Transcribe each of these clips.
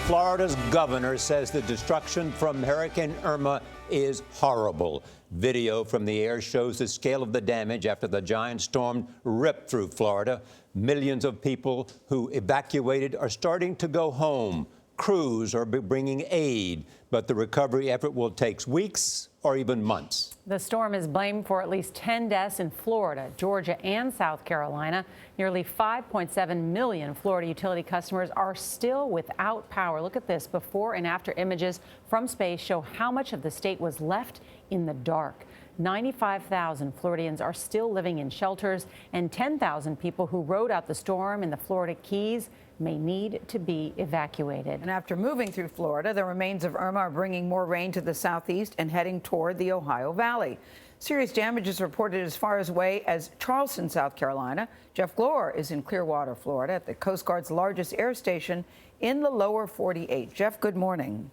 Florida's governor says the destruction from Hurricane Irma is horrible. Video from the air shows the scale of the damage after the giant storm ripped through Florida. Millions of people who evacuated are starting to go home. Crews are bringing aid, but the recovery effort will take weeks or even months. The storm is blamed for at least 10 deaths in Florida, Georgia, and South Carolina. Nearly 5.7 million Florida utility customers are still without power. Look at this. Before and after images from space show how much of the state was left in the dark. 95,000 Floridians are still living in shelters, and 10,000 people who rode out the storm in the Florida Keys may need to be evacuated. And after moving through Florida, the remains of Irma are bringing more rain to the southeast and heading toward the Ohio Valley. Serious damage is reported as far away as Charleston, South Carolina. Jeff Glor is in Clearwater, Florida, at the Coast Guard's largest air station in the lower 48. Jeff, good morning.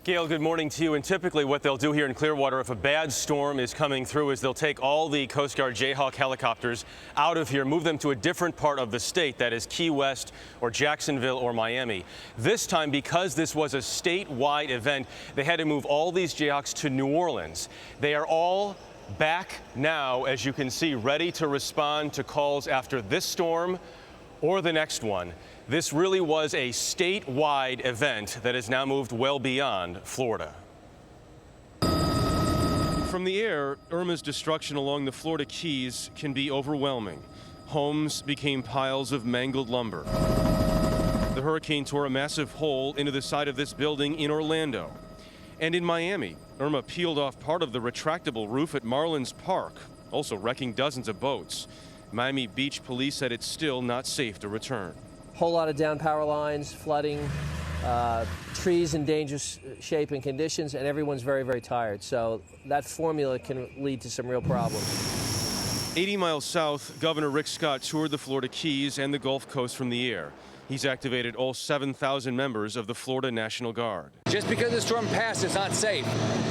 Gayle, good morning to you. And typically what they'll do here in Clearwater if a bad storm is coming through is they'll take all the Coast Guard Jayhawk helicopters out of here, move them to a different part of the state, that is Key West or Jacksonville or Miami. This time, because this was a statewide event, they had to move all these Jayhawks to New Orleans. They are all back now, as you can see, ready to respond to calls after this storm or the next one. This really was a statewide event that has now moved well beyond Florida. From the air, Irma's destruction along the Florida Keys can be overwhelming. Homes became piles of mangled lumber. The hurricane tore a massive hole into the side of this building in Orlando. And in Miami, Irma peeled off part of the retractable roof at Marlins Park, also wrecking dozens of boats. Miami Beach police said it's still not safe to return. Whole lot of down power lines, flooding, trees in dangerous shape and conditions, and everyone's very, very tired. So that formula can lead to some real problems. 80 miles south, Governor Rick Scott toured the Florida Keys and the Gulf Coast from the air. He's activated all 7,000 members of the Florida National Guard. Just because the storm passed, it's not safe.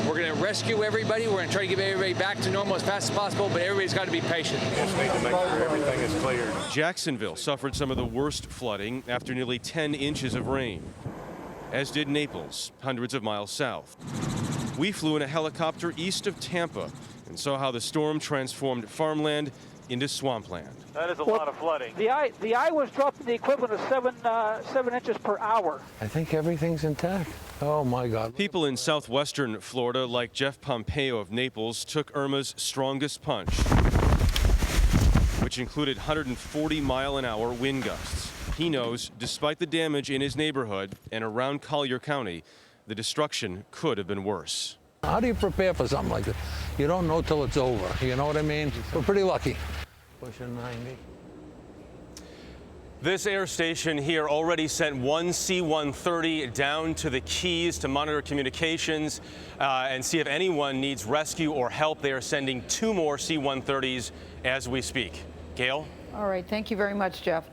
We're going to rescue everybody. We're going to try to get everybody back to normal as fast as possible, but everybody's got to be patient. Just need to make sure everything is cleared. Jacksonville suffered some of the worst flooding after nearly 10 inches of rain, as did Naples, hundreds of miles south. We flew in a helicopter east of Tampa and saw how the storm transformed farmland into swampland. That is a lot of flooding. The eye was dropping the equivalent of 7 inches per hour. I think everything's intact. Oh, my God. People in southwestern Florida, like Jeff Pompeo of Naples, took Irma's strongest punch, which included 140-mile-an-hour wind gusts. He knows, despite the damage in his neighborhood and around Collier County, the destruction could have been worse. How do you prepare for something like this? You don't know till it's over. You know what I mean? We're pretty lucky. Pushing 90. This air station here already sent one C-130 down to the Keys to monitor communications and see if anyone needs rescue or help. They are sending 2 more C-130s as we speak. Gayle? All right. Thank you very much, Jeff.